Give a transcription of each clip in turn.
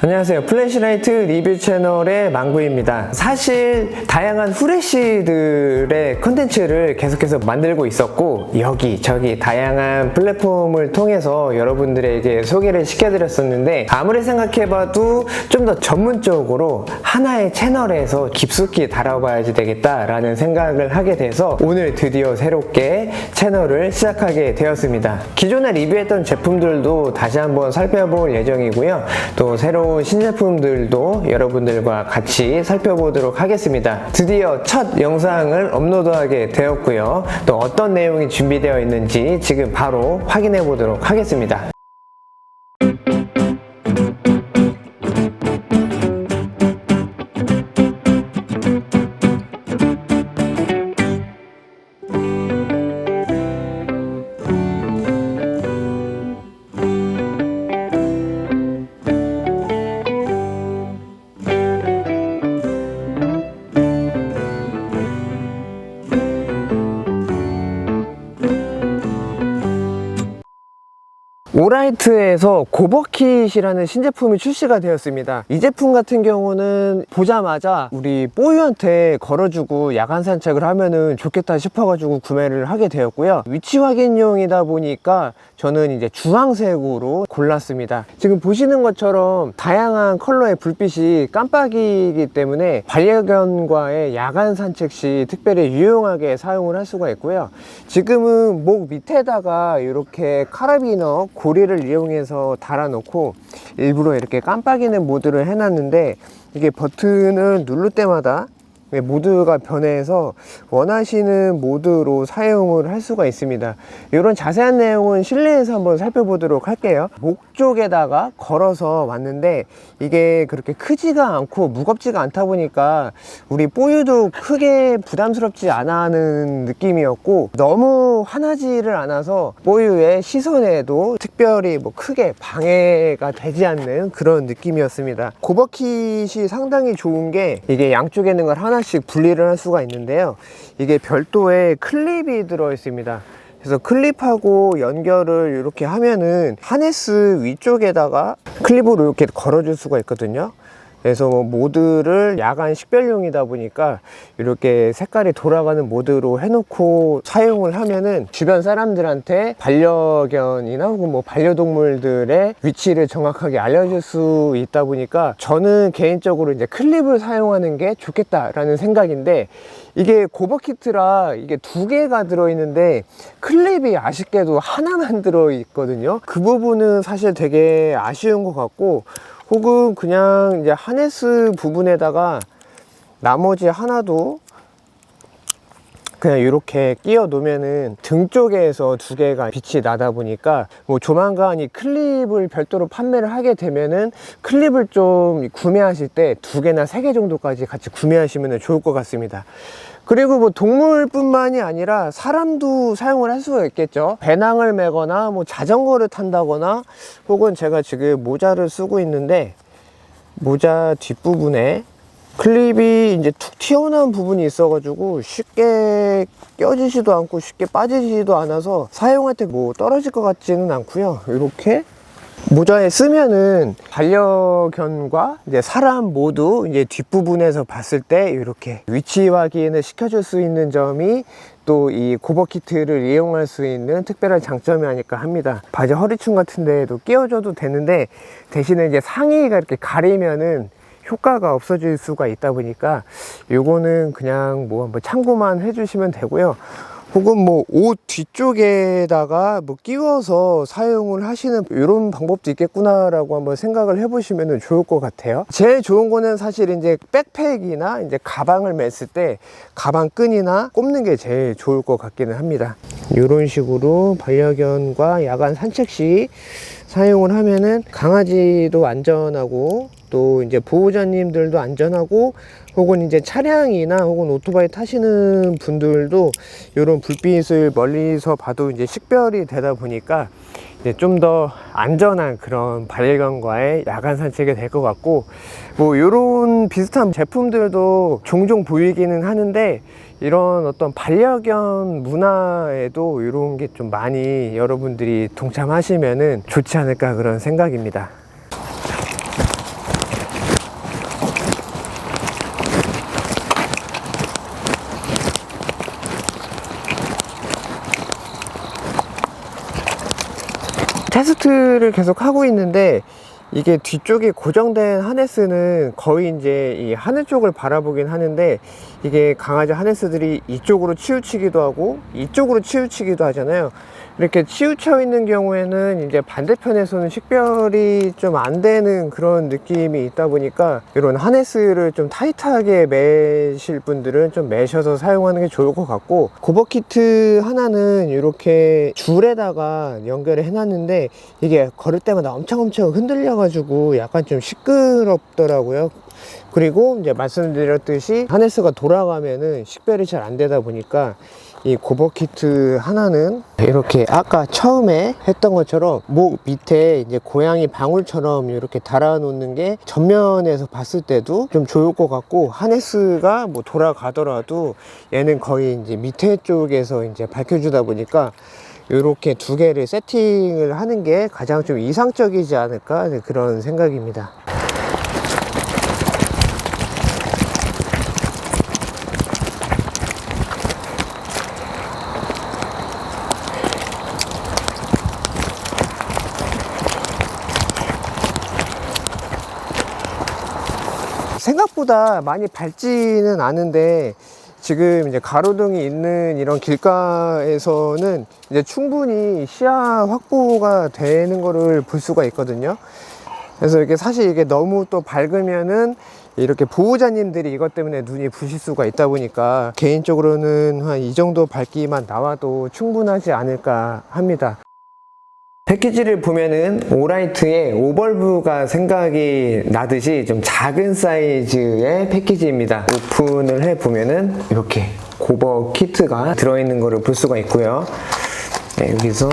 안녕하세요. 플래시라이트 리뷰 채널의 망구입니다. 사실 다양한 후레쉬들의 컨텐츠를 계속해서 만들고 있었고 여기저기 다양한 플랫폼을 통해서 여러분들에게 소개를 시켜드렸었는데 아무리 생각해봐도 좀 더 전문적으로 하나의 채널에서 깊숙이 다뤄봐야지 되겠다라는 생각을 하게 돼서 오늘 드디어 새롭게 채널을 시작하게 되었습니다. 기존에 리뷰했던 제품들도 다시 한번 살펴볼 예정이고요. 또 새로운 신제품들도 여러분들과 같이 살펴보도록 하겠습니다. 드디어 첫 영상을 업로드하게 되었고요. 또 어떤 내용이 준비되어 있는지 지금 바로 확인해 보도록 하겠습니다. 오라이트에서 고버킷이라는 신제품이 출시가 되었습니다. 이 제품 같은 경우는 보자마자 우리 뽀유한테 걸어주고 야간 산책을 하면은 좋겠다 싶어가지고 구매를 하게 되었고요. 위치 확인용이다 보니까 저는 이제 주황색으로 골랐습니다. 지금 보시는 것처럼 다양한 컬러의 불빛이 깜빡이기 때문에 반려견과의 야간 산책 시 특별히 유용하게 사용을 할 수가 있고요. 지금은 목 밑에다가 이렇게 카라비너 고리를 이용해서 달아놓고 일부러 이렇게 깜빡이는 모드를 해놨는데 이게 버튼을 누를 때마다 모드가 변해서 원하시는 모드로 사용을 할 수가 있습니다. 이런 자세한 내용은 실내에서 한번 살펴보도록 할게요. 목 쪽에다가 걸어서 왔는데 이게 그렇게 크지가 않고 무겁지가 않다 보니까 우리 뽀유도 크게 부담스럽지 않아 하는 느낌이었고 너무 환하지를 않아서 뽀유의 시선에도 특별히 크게 방해가 되지 않는 그런 느낌이었습니다. 고버킷이 상당히 좋은 게 이게 양쪽에 있는 걸 하나씩 분리를 할 수가 있는데요. 이게 별도의 클립이 들어 있습니다. 그래서 클립하고 연결을 이렇게 하면은 하네스 위쪽에다가 클립으로 이렇게 걸어줄 수가 있거든요. 그래서 모드를 야간 식별용이다 보니까 이렇게 색깔이 돌아가는 모드로 해놓고 사용을 하면은 주변 사람들한테 반려견이나 혹은 반려동물들의 위치를 정확하게 알려줄 수 있다 보니까 저는 개인적으로 이제 클립을 사용하는 게 좋겠다라는 생각인데 이게 고버키트라 이게 두 개가 들어있는데 클립이 아쉽게도 하나만 들어있거든요. 그 부분은 사실 되게 아쉬운 것 같고 혹은 그냥 이제 하네스 부분에다가 나머지 하나도 그냥 이렇게 끼워 놓으면은 등 쪽에서 두 개가 빛이 나다 보니까 조만간 이 클립을 별도로 판매를 하게 되면은 클립을 좀 구매하실 때 두 개나 세 개 정도까지 같이 구매하시면 좋을 것 같습니다. 그리고 동물뿐만이 아니라 사람도 사용을 할 수가 있겠죠. 배낭을 메거나 자전거를 탄다거나 혹은 제가 지금 모자를 쓰고 있는데 모자 뒷부분에 클립이 이제 툭 튀어나온 부분이 있어가지고 쉽게 껴지지도 않고 쉽게 빠지지도 않아서 사용할 때 떨어질 것 같지는 않고요. 이렇게 모자에 쓰면은 반려견과 이제 사람 모두 이제 뒷부분에서 봤을 때 이렇게 위치 확인을 시켜줄 수 있는 점이 또 이 고버키트를 이용할 수 있는 특별한 장점이 아닐까 합니다. 바지 허리춤 같은 데에도 끼워줘도 되는데 대신에 이제 상의가 이렇게 가리면은 효과가 없어질 수가 있다 보니까 요거는 그냥 한번 참고만 해주시면 되고요. 혹은 옷 뒤쪽에다가 끼워서 사용을 하시는 이런 방법도 있겠구나 라고 한번 생각을 해보시면 좋을 것 같아요. 제일 좋은 거는 사실 이제 백팩이나 이제 가방을 맸을 때 가방 끈이나 꼽는 게 제일 좋을 것 같기는 합니다. 이런 식으로 반려견과 야간 산책 시 사용을 하면은 강아지도 안전하고 또 이제 보호자님들도 안전하고 혹은 이제 차량이나 혹은 오토바이 타시는 분들도 이런 불빛을 멀리서 봐도 이제 식별이 되다 보니까 이제 좀 더 안전한 그런 반려견과의 야간 산책이 될 것 같고 이런 비슷한 제품들도 종종 보이기는 하는데 이런 어떤 반려견 문화에도 이런 게 좀 많이 여러분들이 동참하시면은 좋지 않을까 그런 생각입니다. 테스트를 계속 하고 있는데 이게 뒤쪽에 고정된 하네스는 거의 이제 이 하늘 쪽을 바라보긴 하는데 이게 강아지 하네스들이 이쪽으로 치우치기도 하고 이쪽으로 치우치기도 하잖아요. 이렇게 치우쳐 있는 경우에는 이제 반대편에서는 식별이 좀 안 되는 그런 느낌이 있다 보니까 이런 하네스를 좀 타이트하게 매실 분들은 좀 매셔서 사용하는 게 좋을 것 같고, 고버 키트 하나는 이렇게 줄에다가 연결을 해놨는데 이게 걸을 때마다 엄청 흔들려 가지고 약간 좀 시끄럽더라고요. 그리고 이제 말씀드렸듯이 하네스가 돌아가면은 식별이 잘 안 되다 보니까 이 고버 키트 하나는 이렇게 아까 처음에 했던 것처럼 목 밑에 이제 고양이 방울처럼 이렇게 달아 놓는 게 전면에서 봤을 때도 좀 좋을 것 같고, 하네스가 뭐 돌아가더라도 얘는 거의 이제 밑에 쪽에서 이제 밝혀주다 보니까 이렇게 두 개를 세팅을 하는 게 가장 좀 이상적이지 않을까, 그런 생각입니다. 생각보다 많이 밝지는 않은데 지금 이제 가로등이 있는 이런 길가에서는 이제 충분히 시야 확보가 되는 거를 볼 수가 있거든요. 그래서 이게 사실 이게 너무 또 밝으면은 이렇게 보호자님들이 이것 때문에 눈이 부실 수가 있다 보니까 개인적으로는 한 이 정도 밝기만 나와도 충분하지 않을까 합니다. 패키지를 보면은 오라이트의 오벌브가 생각이 나듯이 좀 작은 사이즈의 패키지입니다. 오픈을 해 보면은 이렇게 고버 키트가 들어있는 것을 볼 수가 있고요. 네, 여기서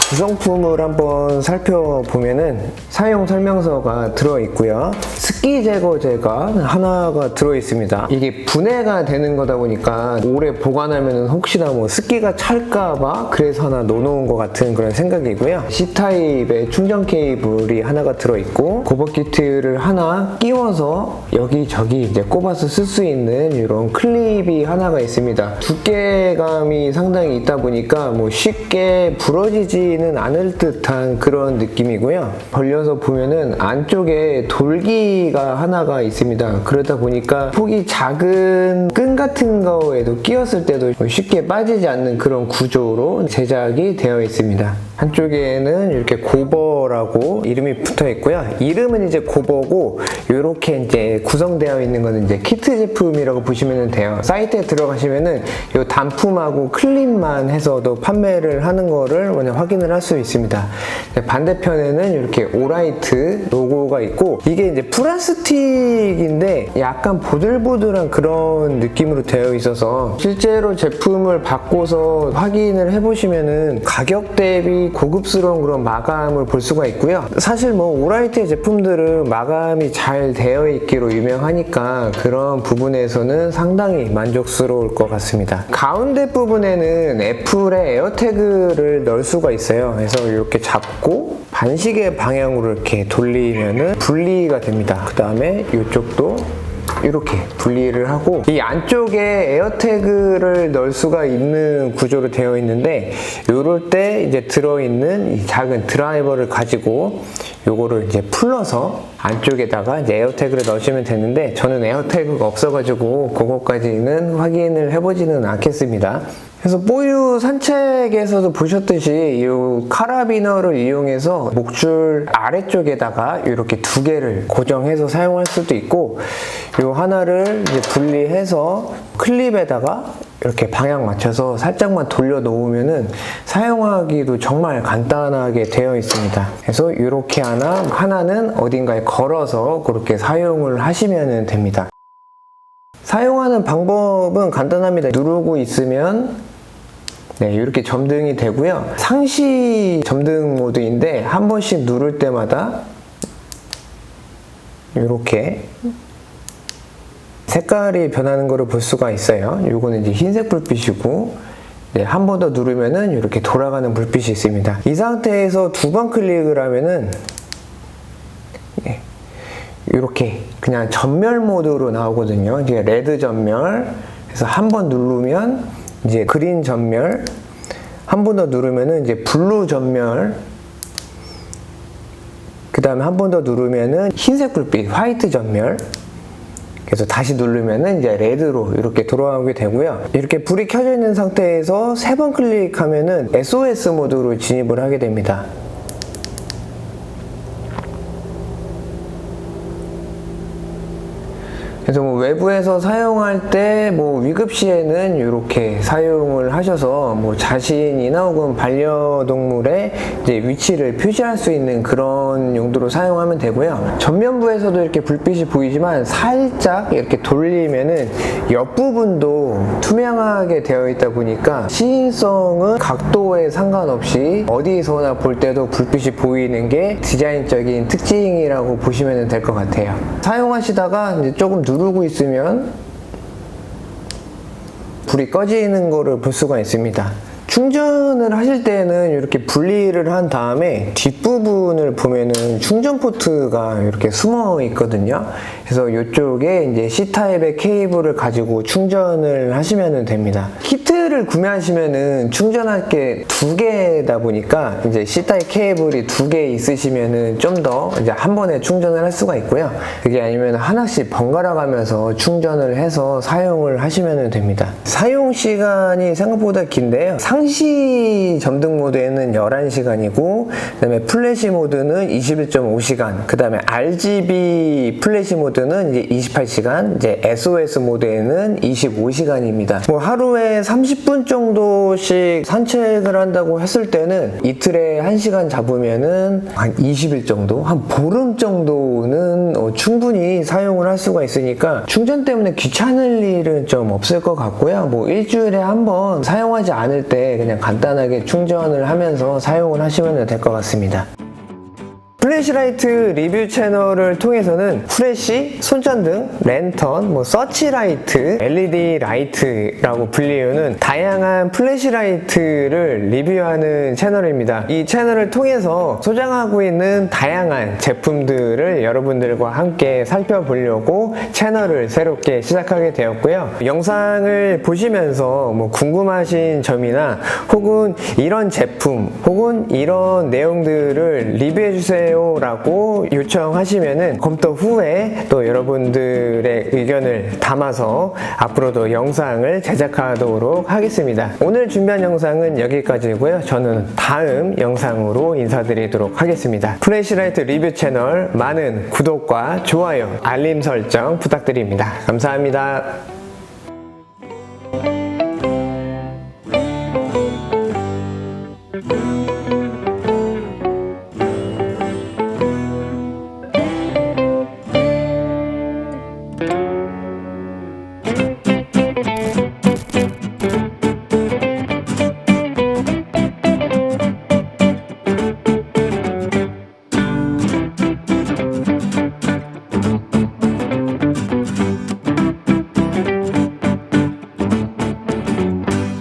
구성품을 한번 살펴보면은 사용 설명서가 들어있고요. 습기 제거제가 하나가 들어있습니다. 이게 분해가 되는 거다 보니까 오래 보관하면은 혹시나 뭐 습기가 찰까봐 그래서 하나 넣어놓은 것 같은 그런 생각이고요. C타입의 충전 케이블이 하나가 들어있고, 고버 키트를 하나 끼워서 여기저기 이제 꼽아서 쓸 수 있는 이런 클립이 하나가 있습니다. 두께감이 상당히 있다 보니까 뭐 쉽게 부러지지는 않을 듯한 그런 느낌이고요. 벌려서 보면은 안쪽에 돌기가 하나가 있습니다. 그러다 보니까 폭이 작은 끈 같은 거에도 끼웠을 때도 쉽게 빠지지 않는 그런 구조로 제작이 되어 있습니다. 한쪽에는 이렇게 고버라고 이름이 붙어 있고요. 이름은 이제 고버고, 이렇게 이제 구성되어 있는 거는 이제 키트 제품이라고 보시면 돼요. 사이트에 들어가시면은 이 단품하고 클립만 해서도 판매를 하는 거를 확인을 할 수 있습니다. 반대편에는 이렇게 오라이트 로고가 있고, 이게 이제 플라스틱인데 약간 보들보들한 그런 느낌으로 되어 있어서 실제로 제품을 바꿔서 확인을 해보시면은 가격 대비 고급스러운 그런 마감을 볼 수가 있고요. 사실 뭐 오라이트의 제품들은 마감이 잘 되어 있기로 유명하니까 그런 부분에서는 상당히 만족스러울 것 같습니다. 가운데 부분에는 애플의 에어태그를 넣을 수가 있어요. 그래서 이렇게 잡고 반시계 방향으로 이렇게 돌리면은 분리가 됩니다. 그 다음에 이쪽도 이렇게 분리를 하고, 이 안쪽에 에어태그를 넣을 수가 있는 구조로 되어 있는데, 요럴 때 이제 들어있는 이 작은 드라이버를 가지고 요거를 이제 풀러서 안쪽에다가 이제 에어태그를 넣으시면 되는데, 저는 에어태그가 없어가지고 그것까지는 확인을 해보지는 않겠습니다. 그래서 뽀유 산책에서도 보셨듯이 이 카라비너를 이용해서 목줄 아래쪽에다가 이렇게 두 개를 고정해서 사용할 수도 있고, 이 하나를 이제 분리해서 클립에다가 이렇게 방향 맞춰서 살짝만 돌려 놓으면은 사용하기도 정말 간단하게 되어 있습니다. 그래서 이렇게 하나는 어딘가에 걸어서 그렇게 사용을 하시면 됩니다. 사용하는 방법은 간단합니다. 누르고 있으면 이렇게 점등이 되고요. 상시 점등 모드인데 한 번씩 누를 때마다 이렇게 색깔이 변하는 것을 볼 수가 있어요. 이거는 이제 흰색 불빛이고, 한 번 더 누르면은 이렇게 돌아가는 불빛이 있습니다. 이 상태에서 두 번 클릭을 하면은 이렇게 그냥 전멸 모드로 나오거든요. 이제 레드 전멸. 그래서 한 번 누르면 이제 그린 전멸, 한 한 번 더 누르면은 이제 블루 전멸, 그 다음에 한 번 더 누르면은 흰색 불빛 화이트 전멸, 그래서 다시 누르면은 이제 레드로 이렇게 돌아오게 되고요. 이렇게 불이 켜져 있는 상태에서 3번 클릭하면은 SOS 모드로 진입을 하게 됩니다. 그래서 뭐 외부에서 사용할 때 뭐 위급 시에는 이렇게 사용을 하셔서 뭐 자신이나 혹은 반려동물의 이제 위치를 표시할 수 있는 그런 용도로 사용하면 되고요. 전면부에서도 이렇게 불빛이 보이지만 살짝 이렇게 돌리면은 옆부분도 투명하게 되어 있다 보니까 시인성은 각도에 상관없이 어디서나 볼 때도 불빛이 보이는 게 디자인적인 특징이라고 보시면 될 것 같아요. 사용하시다가 이제 조금 누르고 있으면 불이 꺼지는 거를 볼 수가 있습니다. 충전을 하실 때는 이렇게 분리를 한 다음에 뒷부분을 보면은 충전 포트가 이렇게 숨어 있거든요. 그래서 이쪽에 이제 C타입의 케이블을 가지고 충전을 하시면 됩니다. 키트를 구매하시면은 충전할 게 2개다 보니까 이제 C타입 케이블이 2개 있으시면은 좀 더 이제 한 번에 충전을 할 수가 있고요. 그게 아니면 하나씩 번갈아 가면서 충전을 해서 사용을 하시면 됩니다. 사용 시간이 생각보다 긴데요. 상시 점등 모드에는 11시간이고, 그 다음에 플래시 모드는 21.5시간, 그 다음에 RGB 플래시 모드는 이제 28시간, 이제 SOS 모드에는 25시간입니다. 뭐 하루에 30분 정도씩 산책을 한다고 했을 때는 이틀에 1시간 잡으면은 한 20일 정도? 한 보름 정도는 충분히 사용을 할 수가 있으니까 충전 때문에 귀찮을 일은 좀 없을 것 같고요. 뭐 일주일에 한 번 사용하지 않을 때 그냥 간단하게 충전을 하면서 사용을 하시면 될 것 같습니다. 플래시라이트 리뷰 채널을 통해서는 후레쉬, 손전등, 랜턴, 서치라이트, LED 라이트라고 불리우는 다양한 플래시라이트를 리뷰하는 채널입니다. 이 채널을 통해서 소장하고 있는 다양한 제품들을 여러분들과 함께 살펴보려고 채널을 새롭게 시작하게 되었고요. 영상을 보시면서 궁금하신 점이나 혹은 이런 제품 혹은 이런 내용들을 리뷰해주세요 라고 요청하시면은 검토 후에 또 여러분들의 의견을 담아서 앞으로도 영상을 제작하도록 하겠습니다. 오늘 준비한 영상은 여기까지고요. 저는 다음 영상으로 인사드리도록 하겠습니다. 플래시라이트 리뷰 채널 많은 구독과 좋아요, 알림 설정 부탁드립니다. 감사합니다.